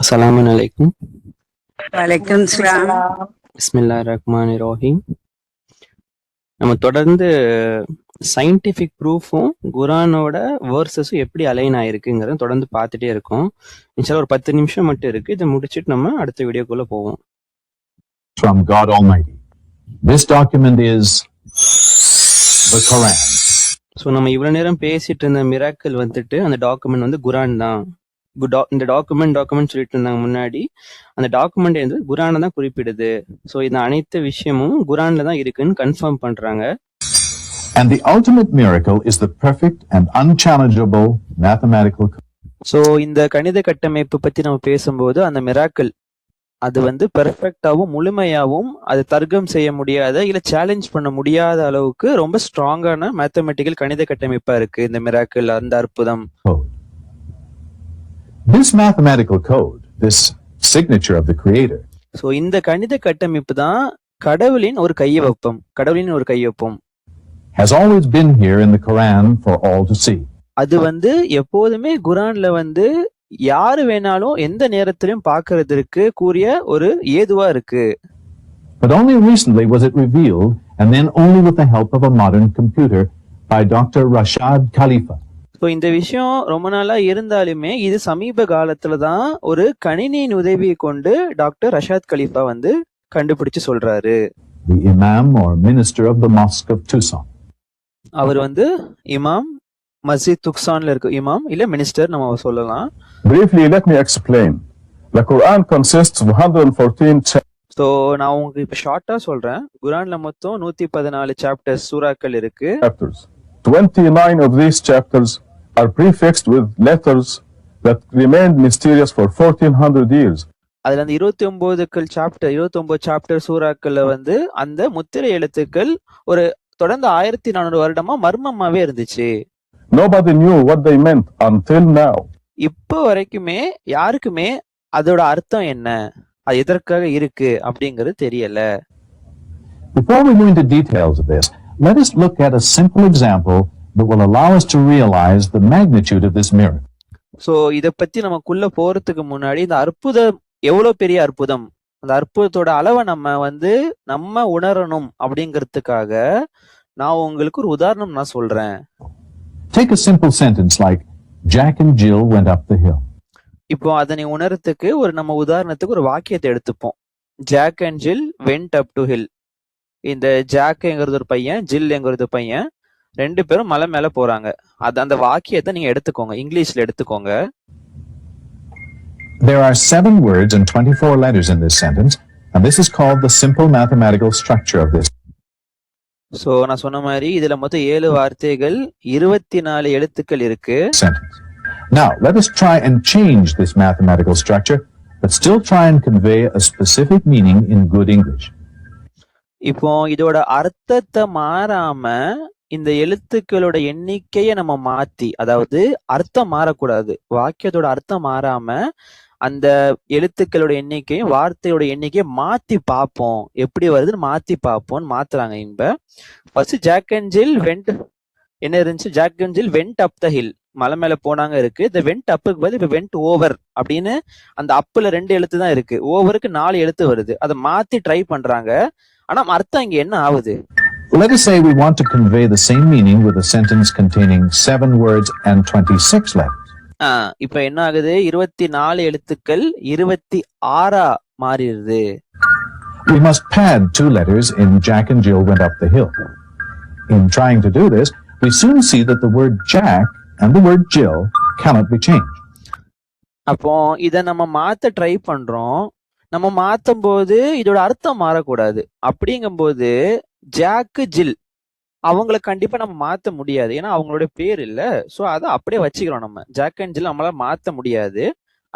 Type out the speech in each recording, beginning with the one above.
அஸ்ஸலாமு அலைக்கும். வலைக்கும் சலாம். பிஸ்மில்லாஹிர் ரஹ்மானிர் ரஹீம். நம்ம தொடர்ந்து சயின்டிஃபிக் ப்ரூஃபும் குரானோட வேர்சஸும் எப்படி அலைன் ஆயிருக்குங்கிறத தொடர்ந்து பார்த்துட்டே இருக்கோம். இன்ஷால்லா ஒரு 10 நிமிஷம் மட்டும் இருக்கு. இதை முடிச்சுட்டு நம்ம அடுத்த வீடியோக்குள்ள போவோம். From God Almighty. This document is the Quran. So நம்ம இவ்வளவு நேரம் பேசிட்டு இருந்த மிராக்கிள் வந்துட்டு அந்த டாக்குமெண்ட் வந்து குரான் தான். இந்த டாக்குமெண்ட் சொல்லிட்டு இருந்தாங்க முன்னாடி. அந்த டாக்குமெண்ட் வந்து குரானை தான் குறிப்பிடுது. ஸோ இந்த அனைத்து விஷயமும் குரான்ல தான் இருக்குன்னு கன்ஃபார்ம் பண்றாங்க. And the ultimate miracle is the perfect and unchallengeable mathematical. So இந்த கணித கட்டமைப்பு பத்தி நம்ம பேசும்போது அந்த மிராக்கிள் அது வந்து பெர்ஃபெக்டாவும் முழுமையாவும் அது தர்க்கம் செய்ய முடியாத இல்ல சேலஞ்ச் பண்ண முடியாத அளவுக்கு ரொம்ப ஸ்ட்ராங்கான மேத்தமெட்டிக்கல் கணித கட்டமைப்பா இருக்கு இந்த மிராக்கிள், அந்த அற்புதம். This mathematical code, this signature of the creator. So இந்த கணித கட்டமைப்பு தான் கடவுளின் ஒரு கையொப்பம். Has always been here in the Quran for all to see. அது வந்து எப்போதுமே குரான்ல வந்து யாரு வேணாலும் எந்த நேரத்திலும் பார்க்கிறதுக்கு கூறிய ஒரு ஏதுவா இருக்கு. But only recently was it revealed, and then only with the help of a modern computer, by Dr. Rashad Khalifa. So இந்த விஷயம் ரொம்ப நாளா இருந்தாலுமே இது சமீப காலத்துல தான் ஒரு கணினியின் உதவியை கொண்டு டாக்டர் ரஷாத் கலீஃபா வந்து கண்டுபிடிச்சு சொல்றாரு. The Imam or minister of the Mosque of Tucson. அவர் வந்து இமாம், மஸ்ஜித் துக்சான்ல இருக்க இமாம் இல்ல மினிஸ்டர் நம்ம சொல்லலாம். Briefly, let me explain. The Quran consists of 114 chapters. So நான் உங்களுக்கு இப்ப ஷார்ட்டா சொல்றேன். குரான்ல மொத்தம் 114 சாப்டர்ஸ், சூறாக்கள் இருக்கு. 29 of these chapters are prefixed with letters that remained mysterious for 1400 years. அதுல அந்த 29 சாப்டர் சூறாக்கள்ல வந்து அந்த முத்திரை எழுத்துக்கள் ஒரு தொடர்ந்து 1400 வருடமா மர்மமாவே இருந்துச்சு. Nobody knew what they meant until now. இப்போ வரைக்குமே யாருக்குமே அதோட அர்த்தம் என்ன, அது எதற்காக இருக்கு அப்படிங்கிறது தெரியல. Before we go into details of this, let us look at a simple example that will allow us to realize the magnitude of this miracle. So இத பத்தி நமக்குள்ள போறதுக்கு முன்னாடி இந்த அற்புதம் எவ்வளவு பெரிய அற்புதம், அந்த அற்புதத்தோட அளவை நம்ம உணரணும் அப்படிங்கிறதுக்காக நான் உங்களுக்கு ஒரு உதாரணம் நான் சொல்றேன். Take a simple sentence like Jack and Jill went up the hill. இப்போ அதனை உணர்றதுக்கு நம்ம உதாரணத்துக்கு ஒரு வாக்கியத்தை எடுத்துப்போம். Jack and Jill went up to hill. இந்த ஜாக்ங்கிறது ஒரு பையன், ஜில்ங்கிறது பையன், ரெண்டு பேரும் மலை மேல போறாங்க. அந்த வாக்கியத்தை நீங்க எடுத்துக்கோங்க, இங்கிலீஷ்ல எடுத்துக்கோங்க. There are 7 words and 24 letters in this sentence, and this is called the simple mathematical structure of this. So நான் சொன்ன மாதிரி இதுல மொத்தம் 7 வார்த்தைகள், 24 எழுத்துக்கள் இருக்கு. Sentence. Now, let us try and change this mathematical structure, but still try and convey a specific meaning in good English. இப்போ இதோட அர்த்தத்தை மாறாம இந்த எழுத்துக்களோட எண்ணிக்கையை நம்ம மாத்தி, அதாவது அர்த்தம் மாறக்கூடாது, வாக்கியத்தோட அர்த்தம் மாறாம அந்த எழுத்துக்களோட எண்ணிக்கையும் வார்த்தையோட எண்ணிக்கையை மாத்தி பார்ப்போம், எப்படி வருதுன்னு மாத்தி பார்ப்போம்னு மாத்துறாங்க. இப்ப first Jack and Jill went என்ன இருந்துச்சு, Jack and Jill went up the hill, மலை மேல போனாங்க இருக்கு. இந்த வெண்ட் அப்புக்கு பதில் இப்ப வெண்ட் ஓவர் அப்படின்னு அந்த அப்புல 2 எழுத்து தான் இருக்கு, ஓவருக்கு 4 எழுத்து வருது. அதை மாத்தி ட்ரை பண்றாங்க. ஆனா அர்த்தம் இங்க என்ன ஆகுது? Let us say we want to convey the same meaning with a sentence containing 7 words and 26 letters. இப்ப என்ன ஆகுது, 24 எழுத்துக்கள் 26 மாறிடுது. We must pad 2 letters in Jack and Jill went up the hill. In trying to do this, we soon see that the word Jack and the word Jill cannot be changed. அப்போ இத நம்ம மாத்த try பண்றோம். நம்ம மாத்தும் போது இதோட அர்த்தம் மாறக்கூடாது. அப்படிங்கும்போது ஜாக் ஜில் அவங்கள கண்டிப்பா நம்ம மாத்த முடியாது, ஏன்னா அவங்களோட பேர் இல்ல. சோ அதை அப்படியே வச்சுக்கிறோம். நம்ம ஜாக் அண்ட் ஜில் நம்மளால மாத்த முடியாது,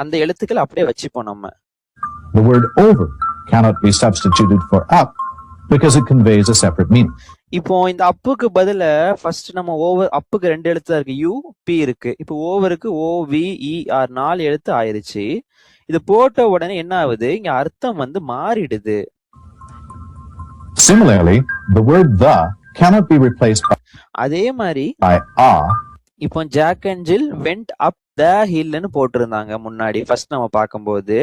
அந்த எழுத்துக்கள் அப்படியே வச்சுப்போம் நம்ம. The word over cannot be substituted for up because it conveys a separate meaning. இப்போ இந்த அப்புக்கு பதில ஃபர்ஸ்ட் நம்ம ஓவர், அப்புக்கு 2 எழுத்து தான் இருக்கு, யூ பி இருக்கு. இப்போ ஓவருக்கு OVER 4 எழுத்து ஆயிருச்சு. இது போட்ட உடனே என்ன ஆகுது, இங்க அர்த்தம் மாறிடுது. Similarly, the word the cannot be replaced அதே மாதிரி by a இப்போ Jack and Jill went up the ஹில்லுன்னு போட்டிருந்தாங்க முன்னாடி ஃபர்ஸ்ட் நம்ம பார்க்கும்போது.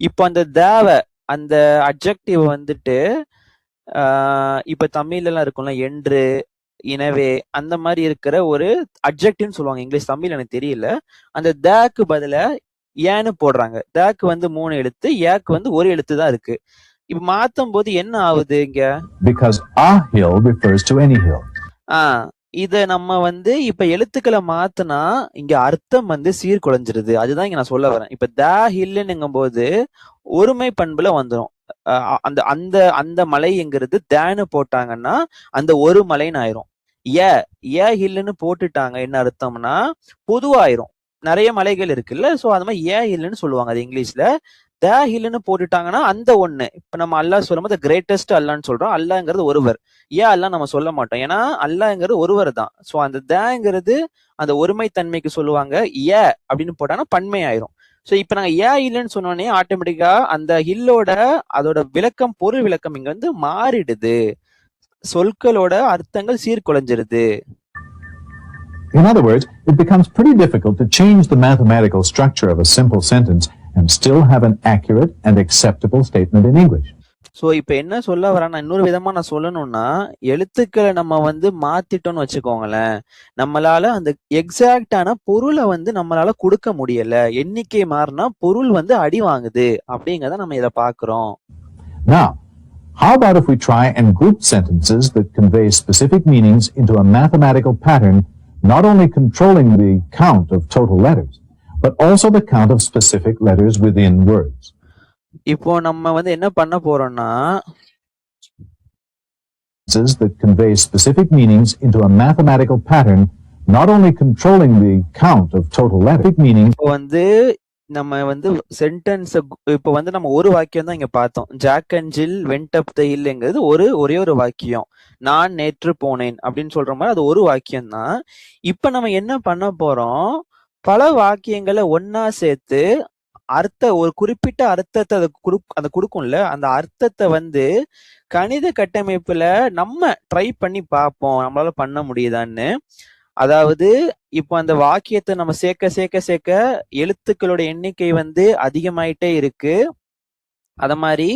இப்போ அந்த தேவை அந்த அட்ஜெக்டிவ் வந்துட்டு இப்ப தமிழ்ல எல்லாம் இருக்கும்ல, என்று, எனவே, அந்த மாதிரி இருக்கிற ஒரு அட்ஜெக்டிவ்னு சொல்லுவாங்க. இங்கிலீஷ் தமிழ் எனக்கு தெரியல. அந்த தேக்கு பதில ஏன்னு போடுறாங்க. தேக்கு வந்து 3 எழுத்து, ஏக்கு வந்து ஒரு எழுத்து தான் இருக்கு. இப்ப மாத்தும் போது என்ன ஆகுது இங்க? Because a hill refers to any hill. இத நம்ம வந்து இப்ப எழுத்துக்களை மாத்துனா இங்க அர்த்தம் வந்து சீர்குலைஞ்சிருது. அதுதான் இங்க நான் சொல்ல வரேன். இப்ப த ஹில்லுங்கும் போது ஒருமை பண்புல வந்துரும். அந்த அந்த அந்த மலைங்கிறது தேன்னு போட்டாங்கன்னா அந்த ஒரு மலைன்னு ஆயிரும். ஏ ஹில்லுன்னு போட்டுட்டாங்க என்ன அர்த்தம்னா பொதுவாயிரும். நிறைய மலைகள் இருக்குல்ல, சோ அது மாதிரி ஏ ஹில்லுன்னு சொல்லுவாங்க அது இங்கிலீஷ்ல. த ஹில்லுன்னு போட்டுட்டாங்கன்னா அந்த ஒண்ணு. இப்ப நம்ம அல்லாஹ் சொல்லும் போது கிரேட்டஸ்ட் அல்லான்னு சொல்றோம். அல்லாஹ்ங்கிறது ஒருவர். அல்லா நம்ம சொல்ல மாட்டோம், ஏன்னா அல்லாஹ்ங்கிறது ஒருவர் தான். சோ அந்த தேங்கிறது அந்த ஒருமை தன்மைக்கு சொல்லுவாங்க. அப்படின்னு போட்டாங்கன்னா பன்மை ஆயிரும். சோ இப்ப நாங்க இல்லைன்னு சொன்னோடனே ஆட்டோமேட்டிக்கா அந்த ஹில்லோட அதோட விளக்கம், பொருள் விளக்கம் இங்க வந்து மாறிடுது. சொற்களோட அர்த்தங்கள் சீர்குலைஞ்சிருது. In other words, it becomes pretty difficult to change the mathematical structure of a simple sentence and still have an accurate and acceptable statement in English. So இப்ப என்ன சொல்ல வரேன்னா, இன்னொரு விதமா நான் சொல்லணும்னா, எழுத்துக்களை நம்ம வந்து மாத்திட்டோம்னு வச்சுக்கோங்களேன், நம்மளால அந்த எக்ஸாக்டான பொருளை வந்து நம்மளால கொடுக்க முடியல. எண்ணிக்கை மாறினா பொருள் வந்து அடி வாங்குது அப்படிங்கறத நம்ம இத பாக்குறோம். Now, how about if we try and group sentences that convey specific meanings into a mathematical pattern, not only controlling the count of total letters, but also the count of specific letters within words. இப்போ நம்ம வந்து என்ன பண்ண போறோம்னா, that convey specific meanings into a mathematical pattern, not only controlling the count of total letters, meaning இப்போ வந்து நம்ம வந்து சென்டென்ஸ் இப்ப வந்து நம்ம ஒரு வாக்கியம் தான் இங்க பார்த்தோம். Jack and Jill went up the ஹில்ங்கிறது ஒரே ஒரு வாக்கியம். நான் நேற்று போனேன் அப்படின்னு சொல்ற மாதிரி அது ஒரு வாக்கியம் தான். இப்ப நம்ம என்ன பண்ண போறோம், பல வாக்கியங்களை ஒன்னா சேர்த்து ஒரு குறிப்பிட்ட அர்த்தத்தை அது கொடுக்கும்ல, அந்த அர்த்தத்தை வந்து கணித கட்டமைப்புல நம்ம ட்ரை பண்ணி பார்ப்போம் நம்மளால பண்ண முடியுதான்னு. அதாவது இப்போ அந்த வாக்கியத்தை நம்ம சேர்க்க எழுத்துக்களோட எண்ணிக்கை வந்து அதிகமாயிட்டே இருக்கு. அத மாதிரி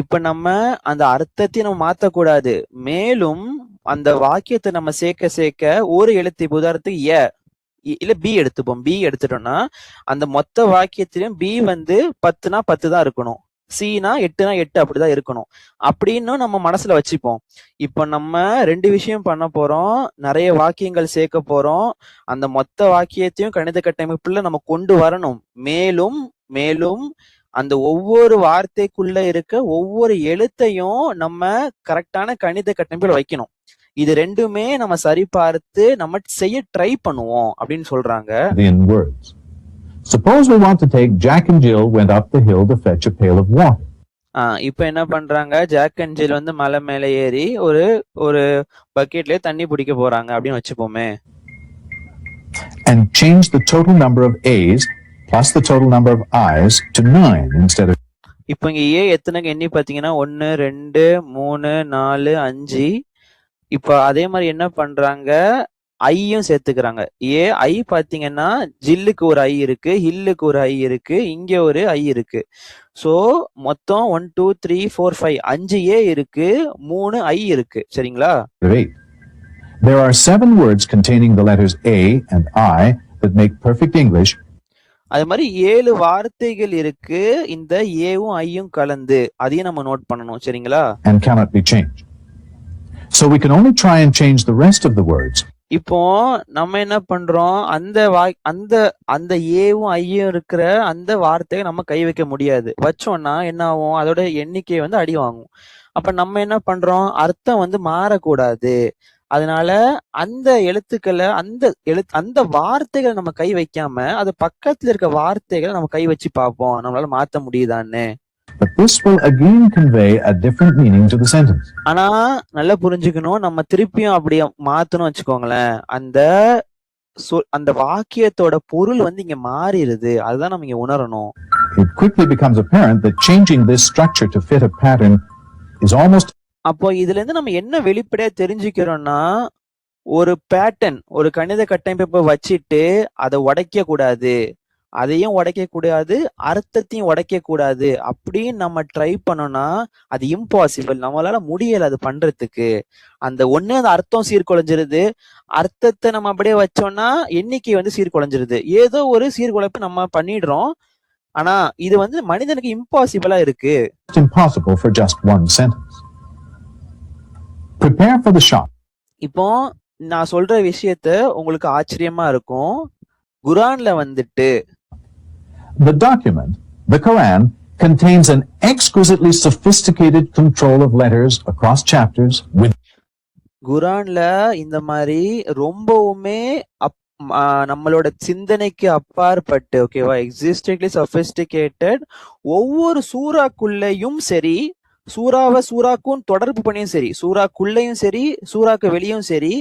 இப்ப நம்ம அந்த அர்த்தத்தை நம்ம மாத்தக்கூடாது. மேலும் அந்த வாக்கியத்தை நம்ம சேர்க்க ஒரு எழுத்து, உதாரணத்துக்கு இல்ல பி எடுத்துப்போம். பி எடுத்துட்டோம்னா அந்த மொத்த வாக்கியத்திலும் பி வந்து 10னா 10 தான் இருக்கணும், சினா 8னா 8 அப்படிதான் இருக்கணும் அப்படின்னு நம்ம மனசுல வச்சுப்போம். இப்ப நம்ம 2 விஷயம் பண்ண போறோம். நிறைய வாக்கியங்கள் சேர்க்க போறோம். அந்த மொத்த வாக்கியத்தையும் கணித கட்டமைப்புல நம்ம கொண்டு வரணும். மேலும் அந்த ஒவ்வொரு வார்த்தைக்குள்ள இருக்க ஒவ்வொரு எழுத்தையும் நம்ம கரெக்டான கணித கட்டமைப்புல வைக்கணும். இது ரெண்டுமே நம்ம சரி பார்த்து நம்ம செய்ய ட்ரை பண்ணுவோம் அப்படின்னு சொல்றாங்க. In words. Suppose we want to take Jack and Jill went up the hill to fetch a pail of water. இப்போ என்ன பண்றாங்க, ஜாக் அண்ட் ஜில் வந்து மலை மேல ஏறி ஒரு பக்கெட்லயே தண்ணி பிடிக்க போறாங்க அப்படின்னு வச்சுப்போமே. And change the total number of A's plus the total number of I's to 9 instead of. இப்போ இங்க ஏ எத்தனைக்கு எண்ணி பாத்தீங்கன்னா 1 2 3 4 5. இப்ப அதே மாதிரி என்ன பண்றாங்க, ஐயும் சேர்த்துக்கிறாங்க. ஐ பாத்தீங்கன்னா ஜில்லுக்கு ஒரு ஐ இருக்கு, ஹில்லுக்கு ஒரு ஐ இருக்கு, இங்க ஒரு ஐ இருக்கு. சோ மொத்தம் 1 2 3 4 5 5 ஏ இருக்கு, 3 ஐ இருக்கு. சரிங்களா? There are 7 words containing the letters A and I that make perfect English. அது மாதிரி 7 வார்த்தைகள் இருக்கு இந்த ஏவும் ஐயும் கலந்து. அதையும் நம்ம நோட் பண்ணணும். சரிங்களா? And cannot be changed. So we can only try and change the rest of the words. இப்போ நம்ம என்ன பண்றோம், அந்த ஏவும் ஐயும் இருக்கிற அந்த வார்த்தையை நம்ம கை வைக்க முடியாது. வச்சோம்னா என்ன ஆகும், அதோட எண்ணிக்கை வந்து அடி வாங்கும். அப்ப நம்ம என்ன பண்றோம், அர்த்தம் வந்து மாறக்கூடாது. அதனால அந்த எழுத்துக்களை அந்த வார்த்தைகளை நம்ம கை வைக்காம அது பக்கத்துல இருக்க வார்த்தைகளை நம்ம கை வச்சு பார்ப்போம் நம்மளால மாத்த முடியுதான்னு. But this will again convey a different meaning to the sentence. ஆனா நல்லா புரிஞ்சுக்கணும், நம்ம திருப்பியும் அப்படியே மாத்தணும் வச்சுக்கோங்களேன், அந்த வாக்கியத்தோட பொருள் வந்து இங்க மாறிடுது. அதுதான் நம்ம இங்க உணரணும். It quickly becomes apparent that changing this structure to fit a pattern is almost. அப்போ இதுல இருந்து நம்ம என்ன வெளிப்படையா தெரிஞ்சுக்கிறோம்னா, ஒரு பேட்டர்ன், ஒரு கணித கட்டமைப்பை வச்சிட்டு அதை உடைக்க கூடாது, அதையும் உடைக்க கூடாது, அர்த்தத்தையும் உடைக்க கூடாது அப்படின்னு நம்ம ட்ரை பண்ணோம்னா அது இம்பாசிபிள். நம்மளால முடியல அது பண்றதுக்கு. அந்த அர்த்தம் சீர்குலைஞ்சிருது, அர்த்தத்தை நம்ம அப்படியே வச்சோம்னா எண்ணிக்கை வந்து சீர்குலைஞ்சிருது. ஏதோ ஒரு சீர்குலைப்பு நம்ம பண்ணிடுறோம். ஆனா இது வந்து மனிதனுக்கு இம்பாசிபிளா இருக்கு. It's impossible for just one sentence. Prepare for the shock. இப்போ நான் சொல்ற விஷயத்த உங்களுக்கு ஆச்சரியமா இருக்கும். குரான்ல வந்துட்டு The document, the Quran, contains an exquisitely sophisticated control of letters across chapters with குரான்ல இந்த மாதிரி ரொம்பவுமே நம்மளோட சிந்தனைக்கு அப்பாற்பட்டு, ஓகேவா, எக்ஸிஸ்டிங்லி சபிஸ்டிகேட்டட், ஒவ்வொரு சூறாக்குள்ளேயும் சரி, சூறாக்கும் தொடர்பு பண்ணியும் சரி, சூறாக்குள்ளேயும் சரி, சூறாக்கு வெளியும் சரி,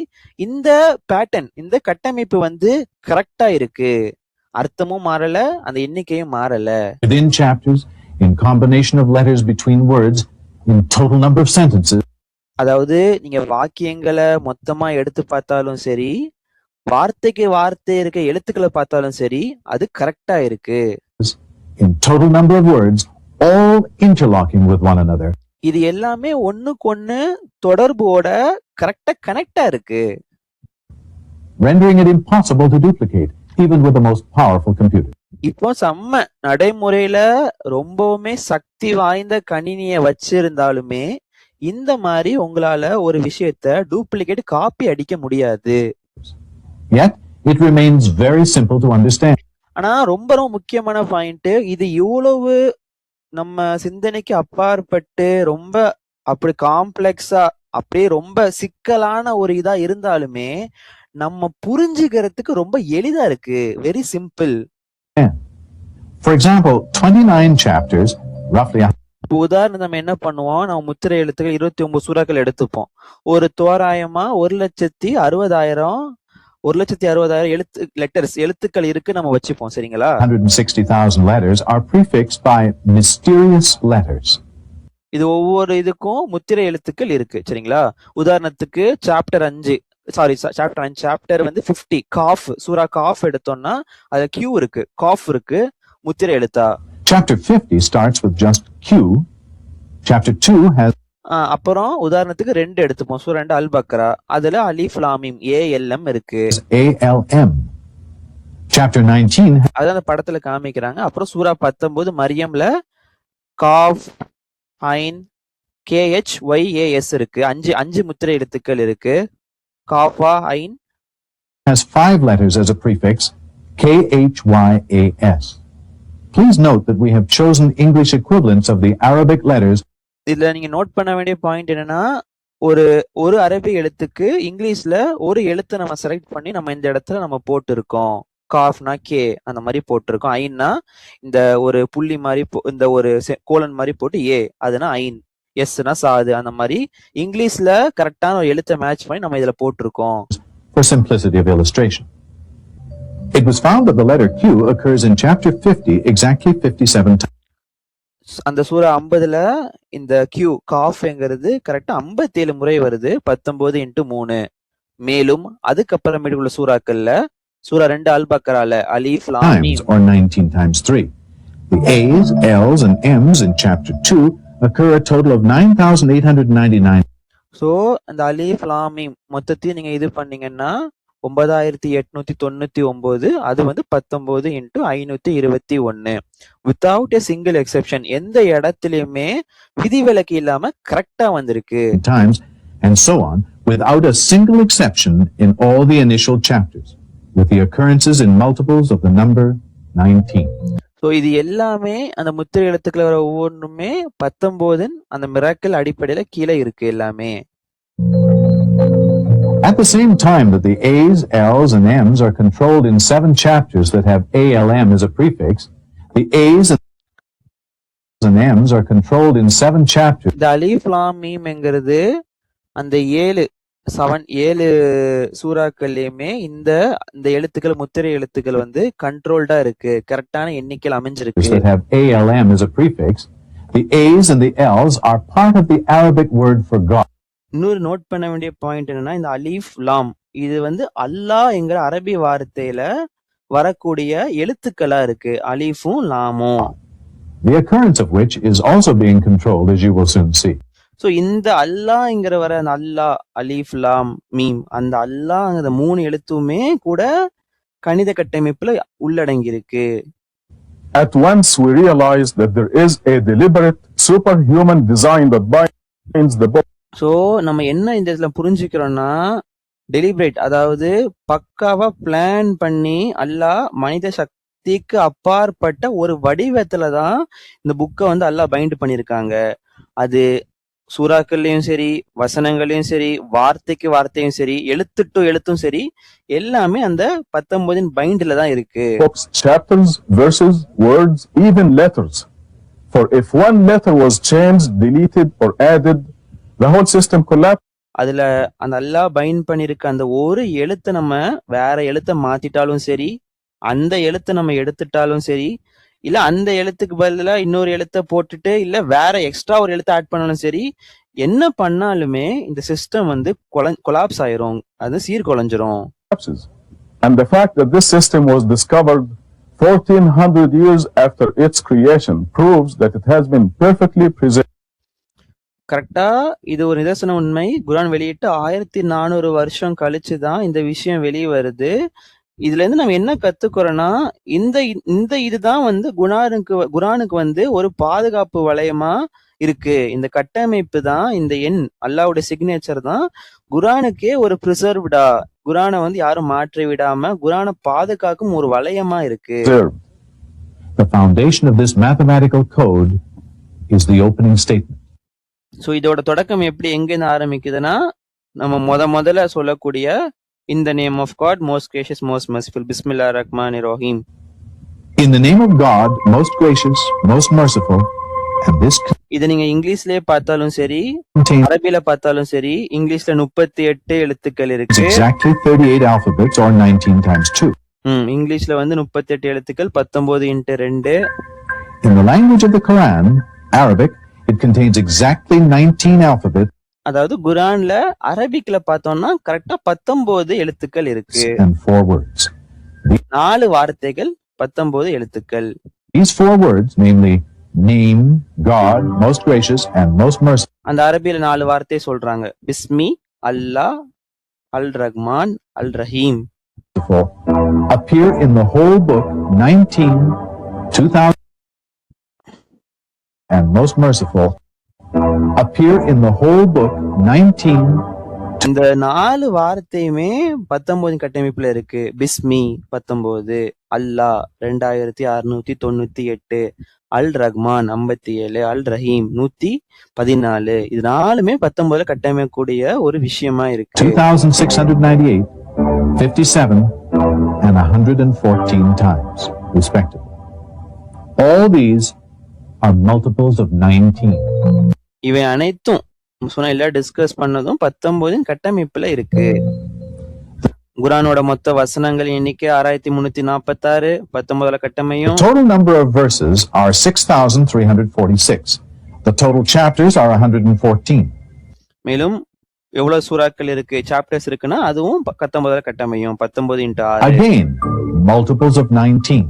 இந்த பேட்டர்ன், இந்த கட்டமைப்பு வந்து கரெக்டா இருக்கு. அர்த்தமும் மாறல, அந்த எண்ணிக்கையும் மாறல. within chapters, in combination of letters between words, in total number of sentences, அதாவது நீங்க வாக்கியங்களை மொத்தமா எடுத்து பார்த்தாலும் சரி, வார்த்தைக்கு வார்த்தை இருக்க எழுத்துக்களை பார்த்தாலும் சரி, அது கரெக்டா இருக்கு. in total number of words, all interlocking with one another. இது எல்லாமே ஒண்ணுக்கொண்ணு தொடர்போட கரெக்டா கனெக்டா இருக்கு. rendering it impossible to duplicate, even with the most powerful computer. இப்போ செம்ம நடைமுறையில ரொம்பவுமே சக்தி வாய்ந்த கணினியை வச்சிருந்தாலுமே இந்த மாதிரி உங்களால ஒரு விஷயத்த டூப்ளிகேட் காப்பி அடிக்க முடியாது. Yet, it remains very simple to understand. ஆனா ரொம்ப ரொம்ப முக்கியமான பாயிண்ட், இது இவ்வளவு நம்ம சிந்தனைக்கு அப்பாற்பட்டு ரொம்ப அப்படி காம்ப்ளெக்ஸா, அப்படியே ரொம்ப சிக்கலான ஒரு இதா இருந்தாலுமே நம்ம புரிஞ்சுக்கிறதுக்கு ரொம்ப எளிதா இருக்கு. Very simple. For example, 29 chapters, roughly இப்போ உதாரணம் நம்ம என்ன பண்ணுவோம், நம்ம முத்திரை எழுத்துக்கள் 29 சூறாக்கள் எடுத்துப்போம். ஒரு தோராயமா 1,60,000 எழுத்துக்கள் இருக்கு நம்ம வச்சுப்போம். சரிங்களா? 160,000 letters are prefixed by mysterious letters. இது ஒவ்வொரு இதுக்கும் முத்திரை எழுத்துக்கள் இருக்கு. சரிங்களா? உதாரணத்துக்கு சாப்டர் 5 வந்து 50 காஃப், சூரா காஃப் எடுத்தோம்னா அது கியூ இருக்கு, காஃப் இருக்கு, முத்திரை எழுத்தா. Chapter 50 starts with just Q. Chapter 2 has அப்புறம் உதாரணத்துக்கு 2 எடுத்துப்போம். சூரா 2 அல் பக்ரா, அதுல அலிஃப் லாம் மீம் ALM இருக்கு. ALM. Chapter 19 அதான் அந்த படத்துல காமிக்கிறாங்க. அப்புறம் சூரா 19 மரியம்ல காஃப் ஐன் KHYAS இருக்கு. அஞ்சு முத்திரை எழுத்துக்கள் இருக்கு. காஃபா ஐன் has 5 letters as a prefix, KHYAS. Please note that we have chosen English equivalents of the Arabic letters. இதுல நீங்க நோட் பண்ண வேண்டிய பாயிண்ட் என்னன்னா, ஒரு அரபி எழுத்துக்கு இங்கிலீஷ்ல ஒரு எழுத்தை நம்ம செலக்ட் பண்ணி நம்ம இந்த இடத்துல நம்ம போட்டிருக்கோம். காஃப்னா கே அந்த மாதிரி போட்டிருக்கோம். ஐன்னா இந்த ஒரு புள்ளி மாதிரி இந்த ஒரு கோலன் மாதிரி போட்டு ஏ, அதுனா ஐன், எஸ்னா சாது, அந்த மாதிரி இங்கிலீஷ்ல கரெக்டான ஒரு எழுத்தை மேட்ச் பண்ணி நம்ம இதுல போட்டிருக்கோம். For simplicity of illustration, it was found that the letter Q occurs in chapter 50 exactly 57 times. அந்த சூரா 50ல இந்த கியூ காஃப்ங்கிறது கரெக்டா 57 முறை வருது. 19 × 3. மேலும் அதுக்கப்புறமேட்டுள்ள சூறாக்கள்ல சூரா 2 அல் பக்ரால அலிஃப் லாம் meme or 19 times 3. The A's, L's and M's in chapter 2 occur a total of 9,899. So அந்த அலிஃப் லாம் மீம் மொத்தத்தையும் நீங்க இது பண்ணீங்கன்னா 9,899, அது வந்து 19 × 521. வித்தவுட் எ சிங்கிள் எக்ஸெப்ஷன், எந்த இடத்துலயுமே விதிவிலக்கு இல்லாம கரெக்டா வந்திருக்கு. Times and so on, without a single exception in all the initial chapters, with the occurrences in multiples of the number 19. So இது எல்லாமே அந்த முத்திரை எழுத்துக்கள் வர ஒவ்வொன்றுமே 19 அந்த மிராக்கிள் அடிப்படையில கீழே இருக்கு எல்லாமே. At the same time that the A's, L's and M's are controlled in 7 chapters that have ALM as a prefix, the A's and M's are controlled in 7 chapters. இந்த அலிஃப் லாம் மீம்ங்கிறது அந்த 7 சூறாக்கள்லயுமே இந்த எழுத்துக்கள், முத்திரை எழுத்துக்கள் வந்து கண்ட்ரோல்டா இருக்கு, கரெக்டான எண்ணிக்கையில் அமைஞ்சிருக்கு. That have ALM as a prefix, the A's and the L's are part of the Arabic word for God. இன்னொரு நோட் பண்ண வேண்டிய பாயிண்ட் என்னன்னா, இந்த அலிஃப் லாம் இது வந்து அல்லாஹ் என்கிற அரபி வார்த்தையில வரக்கூடிய எழுத்துக்களா இருக்கு, அலிஃபும் லாமும். the occurrence of which is also being controlled, as you will soon see. So இந்த அல்லாஹ்ங்கிற வர அந்த அல்லாஹ், அலிஃப் லாம் மீம், அந்த அல்லாஹ்ங்கிற 3 எழுத்துமே கூட கணித கட்டமைப்புல உள்ளடங்கி இருக்கு. At once we realize that there is a deliberate superhuman design that binds the book. So நம்ம என்ன இந்த இதுல புரிஞ்சுக்கிறோம்னா, டெலிபரேட், அதாவது பக்காவா பிளான் பண்ணி அல்லாஹ் மனித சக்திக்கு அப்பாற்பட்ட ஒரு வடிவத்துலதான் இந்த புக்கை வந்து அல்லாஹ் பைண்ட் பண்ணிருக்காங்க. அது சூறாக்கள்லயும் சரி, வசனங்களையும் சரி, வார்த்தைக்கு வார்த்தையும் சரி, எழுத்து டு எழுத்தும் சரி, எல்லாமே அந்த 19 பைண்ட்ல தான் இருக்கு. Books, chapters, verses, words, even letters. For if one letter was changed, deleted, or added, the whole system collapsed. அதுல அந்த அல்லாஹ் பைண்ட் பண்ணிருக்க அந்த ஒரு எழுத்தை நம்ம வேற எழுத்தை மாத்திட்டாலும் சரி, அந்த எழுத்தை நம்ம எடுத்துட்டாலும் சரி, இல்ல அந்த எழுத்துக்கு பதிலா இன்னொரு எழுத்தை போட்டுட்டு இல்ல வேற எக்ஸ்ட்ரா ஒரு எழுத்தை ஆட் பண்ணாலும் சரி, என்ன பண்ணாலுமே இந்த சிஸ்டம் வந்து கொலாப்ஸ் ஆயிரும், அது சீர்குலைஞ்சிரும். And the fact that this system was discovered 1400 years after its creation proves that it has been perfectly preserved. கரெக்டா இது ஒரு நிதர்சன உண்மை. குர்ஆன் வெளியிட்டு 1400 வருஷம் கழிச்சுதான் இந்த விஷயம் வெளியே வருது. இதுல இருந்து நம்ம என்ன கத்துக்கிறோம்னா, இந்த இதுதான் வந்து குர்ஆனுக்கு வந்து ஒரு பாதுகாப்பு வளையமா இருக்கு. இந்த கட்டமைப்பு தான், இந்த எண் அல்லாஹ்வுடைய சிக்னேச்சர் தான் குர்ஆனுக்கே ஒரு பிரிசர்வ்டா, குர்ஆனை வந்து யாரும் மாற்றி விடாம குர்ஆனை பாதுகாக்கும் ஒரு வளையமா இருக்கு. The foundation of this mathematical code is the opening statement. So இதோட தொடக்கம் எப்படி எங்க ஆரம்பிக்குதுன்னா, நம்ம முதல்ல சொல்லக்கூடிய in the name of God, most gracious, most merciful, Bismillahir Rahmanir Rahim. In the name of God, most gracious, most merciful, and this இத நீங்க இங்கிலீஷ்லயே பார்த்தாலும் சரி, contains அரபில பார்த்தாலும் சரி, இங்கிலீஷ்ல 38 எழுத்துக்கள் இருக்கு. exactly 38 alphabets or 19 times 2. இங்கிலீஷ்ல வந்து 38 எழுத்துக்கள், 19 × 2. In the language of the Quran, Arabic, it contains exactly 19 alphabets அதாவது குர்ஆன்ல அரபிக்ல பார்த்தோம்னா கரெக்டா 19 எழுத்துக்கள் இருக்கு. and 4 words. 4 வார்த்தைகள், 19 எழுத்துக்கள். These 4 words, namely name, God, most gracious, and most merciful, அந்த அரபியில 4 வார்த்தை சொல்றாங்க. பிஸ்மி, அல்லாஹ், அல் ரஹ்மான், அல் Rahim. appear in the whole book 19, 2000, and most merciful appear in the whole book 19. இந்த 4 வார்த்தையுமே 19 கட்டமைப்புல இருக்கு. பிஸ்மி 19, அல்லாஹ் 2698, அல் ரஹ்மான் 57, அல் ரஹீம் 114. இது 4மே 19 கட்டமைக்கக்கூடிய ஒரு விஷயமா இருக்கு. 2698, 57, and 114 times, respectively. All these are multiples of 19. இவை அனைத்தும் சொன்ன எல்லாம் டிஸ்கஸ் பண்ணதும் 19 கட்டமைப்புல இருக்கு. குர்ஆனோட மொத்த வசனங்கள் எண்ணிக்கை 6346, 19 கட்டமையும். The total number of verses are 6346. The total chapters are 114. மேலும் எவ்வளவு சூறாக்கள் இருக்கு, சாப்டர்ஸ் இருக்குன்னா அதுவும் 19 கட்டமையும். 19 × 6. Again, multiples of 19.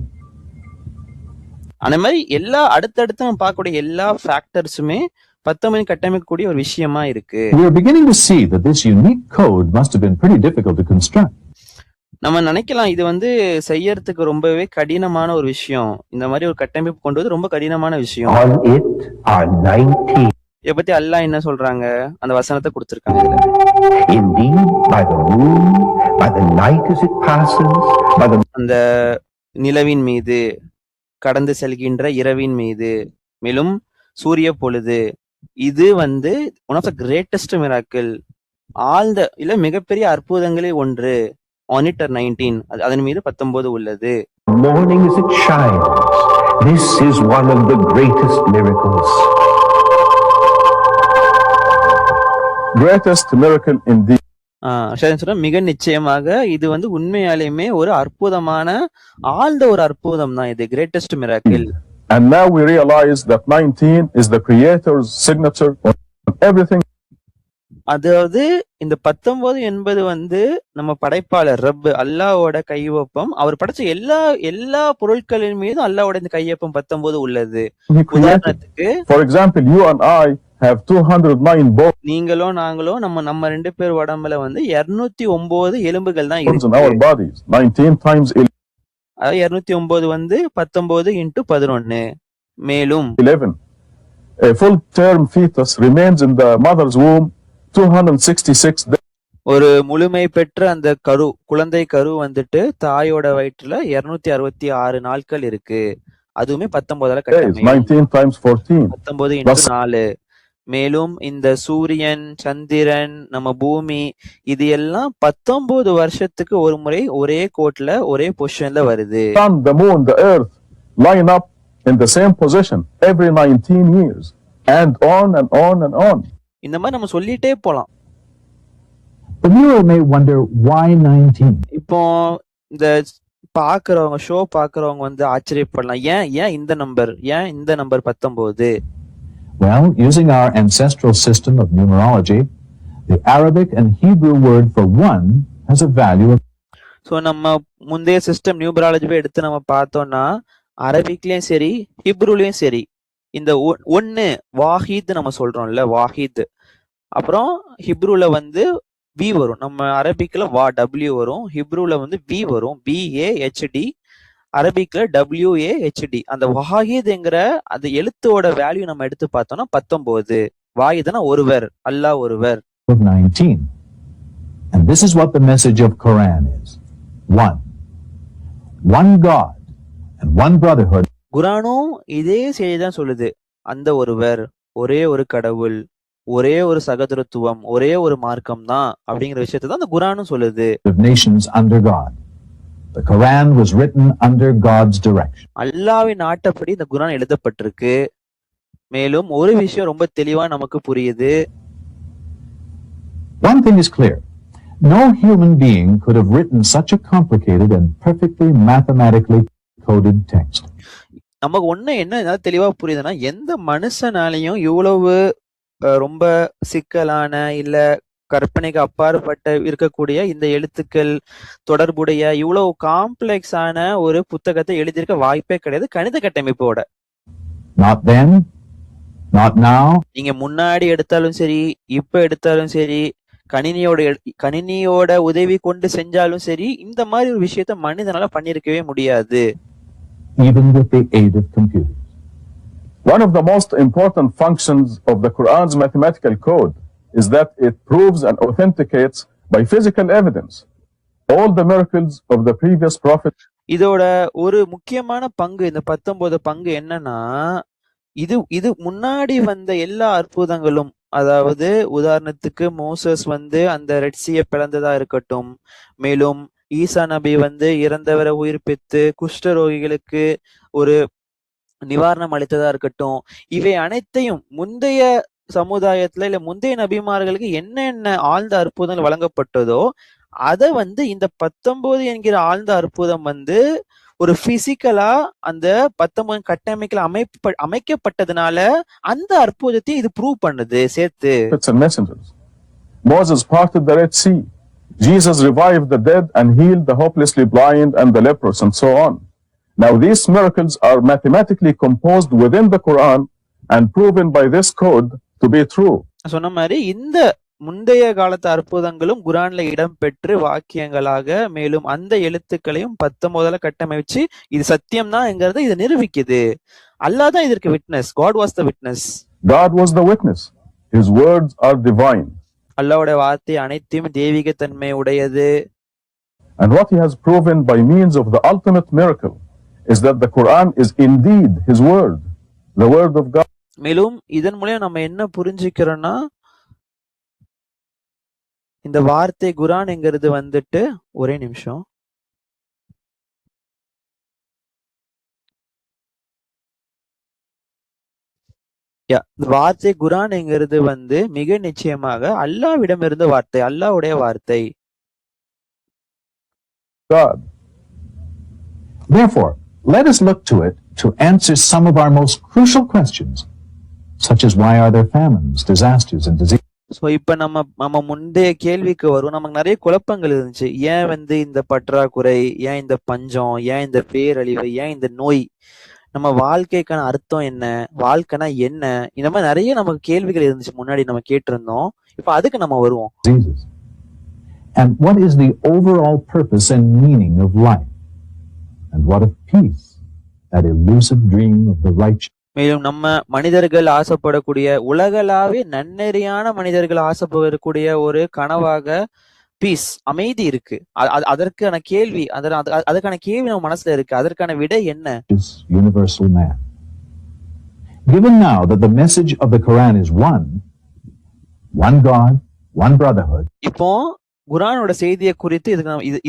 அந்த மாதிரி எல்லா அடுத்தடுத்து நம்ம பார்க்கக்கூடிய எல்லா ஃபேக்டர்ஸுமே 19 கட்டமைக்கக்கூடிய ஒரு விஷயமா இருக்கு. We are beginning to see that this unique code must have been pretty difficult to construct. நம்ம நினைக்கலாம் இது வந்து செய்யறதுக்கு ரொம்பவே கடினமான ஒரு விஷயம், இந்த மாதிரி ஒரு கட்டமைப்பு கொண்டு வந்து ரொம்ப கடினமான விஷயம். On it are 19. இதை பத்தி அல்லாஹ் என்ன சொல்றாங்க, அந்த வசனத்தை கொடுத்திருக்காங்க இதுல. Indeed, by the moon, by the night as it passes, by the அந்த நிலவின் மீது, கடந்து செல்கின்ற இரவின் மீது, மேலும் சூரிய பொழுது, இது வந்து one of the greatest miracle, ஆழ்ந்த இல்ல மிகப்பெரிய அற்புதங்களில் ஒன்று. on it are 19, அதன் மீது 19 உள்ளது. morning as it shines. This is one of the greatest miracles. Greatest miracle indeed. மிக நிச்சயமாக இது வந்து உண்மையாலுமே ஒரு அற்புதமான ஆழ்ந்த ஒரு அற்புதம் தான் இது, greatest miracle. And now we realize that 19 is the Creator's signature on everything. அதாவது இந்த 19 என்பது வந்து நம்ம படைப்பாளர் ரப் அல்லாஹ்வோட கையொப்பம். அவர் படைச்ச எல்லா பொருட்களின் மீதும் அல்லாஹ்வோட இந்த கையொப்பம் 19 உள்ளது. He created. உதாரணத்துக்கு For example, you and I have 209 bones நீங்களோ நாங்களோ நம்ம 2 பேர் உடம்புல வந்து 209 எலும்புகள் தான் in இருக்கு. our bodies. 19 times அதாவது 209 வந்து 19 into 11. மேலும் 11. A full-term fetus remains in the mother's womb 266 days. ஒரு முழுமை பெற்ற அந்த குழந்தை கரு வந்துட்டு தாயோட வயிற்றுல 266 நாட்கள் இருக்கு. அதுவுமே 19 கட்டமையும். 19 times 14. 19 into 4. மேலும் இந்த சூரியன், சந்திரன், நம்ம பூமி இது எல்லாம் 19 வருஷத்துக்கு ஒரு முறை ஒரே கோட்ல ஒரே பொசிஷன்ல வருது. The sun, the moon, the earth line up in the same position every 19 years and on and on and on. இந்த மாதிரி நம்ம சொல்லிட்டே போலாம். The viewer may wonder why 19? இப்போ இந்த ஷோ பாக்குறவங்க வந்து ஆச்சரியப்படலாம். ஏன் இந்த number 19? Well, using our ancestral system of numerology, the Arabic and Hebrew word for one has a value of. So நம்ம முந்தைய சிஸ்டம் நியூமராலஜியை எடுத்து நம்ம பார்த்தோம்னா அரபிக்லயும் சரி ஹிப்ரூலயும் சரி இந்த ஒன்னு வாஹித் நம்ம சொல்றோம்ல வாஹித், அப்புறம் ஹிப்ரூல வந்து வி வரும், நம்ம அரபிக்ல W வரும், ஹிப்ரூல வந்து வி வரும் BAHD, அரபிக்ல WAHD. அந்த வாஹித்ங்கிற அந்த எழுத்தோட வேல்யூ நம்ம எடுத்து பார்த்தோம்னா 19. வாஹித்னா ஒருவர், அல்லாஹ் ஒருவர். 19. And this is what the message of Quran is. One God and one brotherhood. குரானும் இதே செய்திதான் சொல்லுது. அந்த ஒருவர், ஒரே ஒரு கடவுள், ஒரே ஒரு சகோதரத்துவம், ஒரே ஒரு மார்க்கம் தான் அப்படிங்கிற விஷயத்தை தான் அந்த குரானும் சொல்லுது. Of nations under God. The Quran was written under God's direction. அல்லாஹ்வின் நாட்டப்படி இந்த குரான் எழுதப்பட்டிருக்கு. மேலும் ஒரு விஷயம் ரொம்ப தெளிவா நமக்கு புரியுது. One thing is clear. No human being could have written such a complicated and perfectly mathematically coded text. நமக்கு என்ன தெளிவா புரியுதுன்னா, எந்த மனுஷனாலையும் இவ்வளவு ரொம்ப சிக்கலான இல்ல கற்பனைக்கு அப்பாற்பட்ட இருக்கக்கூடிய இந்த எழுத்துக்கள் தொடர்புடைய இவ்வளவு காம்ப்ளெக்ஸான ஒரு புத்தகத்தை எழுதியிருக்க வாய்ப்பே கிடையாது கணித கட்டமைப்போட. Not then, not now. நீங்க முன்னாடி எடுத்தாலும் சரி, இப்ப எடுத்தாலும் சரி, கணினியோட உதவி கொண்டு செஞ்சாலும் சரி, இந்த மாதிரி ஒரு விஷயத்த மனிதனால பண்ணிருக்கவே முடியாது. Even with the aid of computers. One of the most important functions of the Quran's mathematical code is that it proves and authenticates by physical evidence all the miracles of the previous prophet. இதோட ஒரு முக்கியமான பங்கு, இந்த 19 பங்கு என்னன்னா, இது முன்னாடி வந்த எல்லா அற்புதங்களும், அதாவது உதாரணத்துக்கு மோசஸ் வந்து அந்த ரெட்சியை பிளந்ததா இருக்கட்டும், மேலும் ஈசா நபி வந்து இறந்தவரை உயிர்ப்பித்து குஷ்டரோகிகளுக்கு ஒரு நிவாரணம் அளித்ததா இருக்கட்டும், இவை அனைத்தையும் முந்தைய சமுதாயத்துல இல்ல முந்தைய நபிமார்களுக்கு என்னென்ன ஆழ்ந்த அற்புதங்கள் வழங்கப்பட்டதோ அத வந்து இந்த 19 என்கிற ஆழ்ந்த அற்புதம் வந்து ஒரு பிசிக்கலா அந்த 19 கட்டமைக்கல அமைக்கப்பட்டதுனால அந்த அற்புதத்தை இது ப்ரூவ் பண்ணுது சேர்த்து. Moses parted the Red Sea. Jesus revived the dead and healed the hopelessly blind and the leprous and so on. Now these miracles are mathematically composed within the Quran and proven by this code to be true. சொன்ன மாதிரி இந்த முந்தைய காலத்து அற்புதங்களும் குரான்ல இடம்பெற்று வாக்கியங்களாக, மேலும் அந்த எழுத்துக்களையும் 19 கட்டமைச்சு இது சத்தியம் தான் இது நிரூபிக்குது. அல்லாஹ் தான் இதற்கு witness. God was the witness. God was the witness. His words are divine. அல்லாஹ்வுடைய வார்த்தை அனைத்தும் தெய்வீக தன்மை உடையது. And what he has proven by means of the ultimate miracle is that the Quran is indeed his word, the word of God. மேலும் இதன் மூலம் நம்ம என்ன புரிஞ்சுக்கிறோம்னா, இந்த வார்த்தை குரான்ங்கிறது வந்துட்டு ஒரே நிமிஷம் வார்த்தை குரான்ங்கிறது வந்து மிக நிச்சயமாக அல்லாஹ்விடம் இருந்த வார்த்தை, அல்லாஹ்வுடைய வார்த்தை. God. Therefore, let us look to it to answer some of our most crucial questions, such as why are there famines, disasters, and diseases? So இப்ப நம்ம முந்தைய கேள்விக்கு வரும். நமக்கு நிறைய குழப்பங்கள் இருந்துச்சு. ஏன் வந்து இந்த பற்றாக்குறை, ஏன் இந்த பஞ்சம், ஏன் இந்த பேரழிவு, ஏன் இந்த நோய், நம்ம வாழ்க்கைக்கான அர்த்தம் என்ன, வாழ்க்கைனா என்ன, இந்த மாதிரி நிறைய நமக்கு கேள்விகள் இருந்துச்சு. முன்னாடி நம்ம கேட்டிருந்தோம். இப்ப அதுக்கு நம்ம வருவோம். Jesus. And what is the overall purpose and meaning of life? And what of peace, that elusive dream of the righteous? மேலும் நம்ம மனிதர்கள் ஆசைப்படக்கூடிய, உலகளாவே நன்னெறியான மனிதர்கள் ஆசைப்படக்கூடிய ஒரு கனவாக பீஸ், அமைதி இருக்கு. அதற்கான கேள்வி, அதுக்கான கேள்வி நம்ம மனசுல இருக்கு. அதற்கான விடை என்ன? Universal man. Given now that the message of the Quran is one God, one brotherhood. இப்போ குர்ஆனோட செய்தியை குறித்து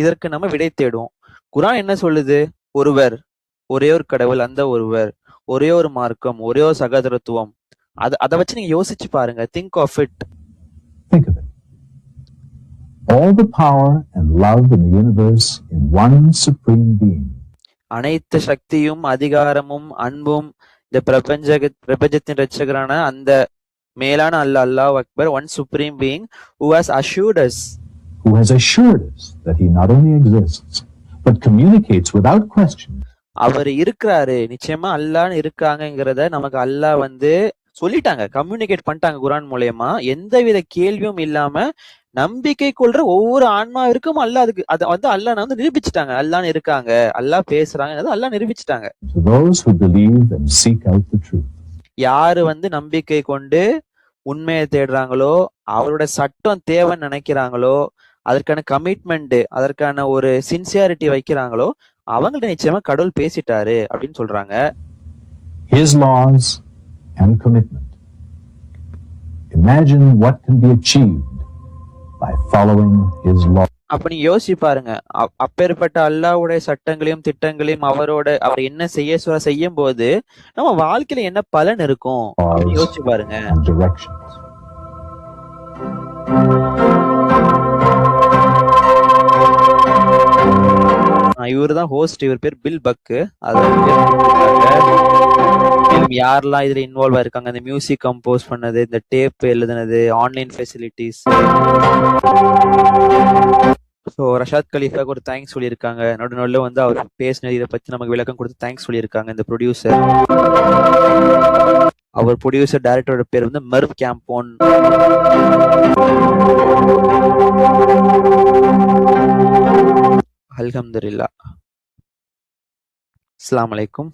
இதற்கு நம்ம விடை தேடுவோம். குர்ஆன் என்ன சொல்லுது? ஒருவர், ஒரே ஒரு கடவுள், அந்த ஒருவர், ஒரே ஒரு மார்க்கம், ஒரே ஒரு சகோதரத்துவம். அதை வச்சு நீங்க யோசிச்சு பாருங்க. Think of it. All the power and love in the universe in one supreme being. அனைத்து சக்தியும் அதிகாரமும் அன்பும் இந்த பிரபஞ்சத்தின் இரட்சகரான அந்த மேலான அல்லாஹ் Akbar, one supreme being who has assured us that he not only exists but communicates without question. அவர் இருக்கிறாரு, நிச்சயமா அல்லாஹ் இருக்காங்கங்கறத நமக்கு அல்லாஹ் வந்து சொல்லிட்டாங்க, கம்யூனிகேட் பண்ணிட்டாங்க குர்ஆன் மூலமா. எந்தவித கேள்வியும் இல்லாம நம்பிக்கை கொள்ற ஒவ்வொரு ஆன்மாவிற்கும் அல்லாஹ் அதை வந்து அல்லாஹ் வந்து நிரூபிச்சுட்டாங்க. அல்லாஹ் இருக்காங்க, அல்லாஹ் பேசுறாங்க, அல்லாஹ் நிரூபிச்சுட்டாங்க. யாரு வந்து நம்பிக்கை கொண்டு உண்மையை தேடுறாங்களோ, அவரோட சட்டம் தேவைன்னு நினைக்கிறாங்களோ, அதற்கான கமிட்மெண்ட், அதற்கான ஒரு சின்சியாரிட்டி வைக்கிறாங்களோ, அவங்கள்ட்ட நிச்சயமா கடவுள் பேசிட்டாரு அப்படின்னு சொல்றாங்க. His laws and commitment. Imagine what can be achieved by following his law. அப்ப நீங்க யோசிச்சு பாருங்க, அப்பேற்பட்ட அல்லாஹ்வுடைய சட்டங்களையும் திட்டங்களையும் அவர் என்ன செய்யும் போது நம்ம வாழ்க்கையில என்ன பலன் இருக்கும் யோசிச்சு பாருங்க. இவர் தான் ஹோஸ்ட், இவர் பேர் பில் பக்கு. யாரெல்லாம் இதுல இன்வால்வ் ஆயிருக்காங்க, இந்த மியூசிக் கம்போஸ் பண்ணது, இந்த டேப் எழுதுனது, ஆன்லைன் ஃபெசிலிட்டிஸ். ஸோ ரஷாத் கலீஃபாக்கு ஒரு தேங்க்ஸ் சொல்லியிருக்காங்க. நடுநடுல வந்து அவர் பேசினது இதை பத்தி நமக்கு விளக்கம் கொடுத்து தேங்க்ஸ் சொல்லியிருக்காங்க. இந்த ப்ரொடியூசர், அவர் ப்ரொடியூசர் டைரக்டரோட பேர் வந்து மெர்வ் கேம்போன். அல்ஹம்துலில்லாஹ். அஸ்ஸலாமு அலைக்கும்.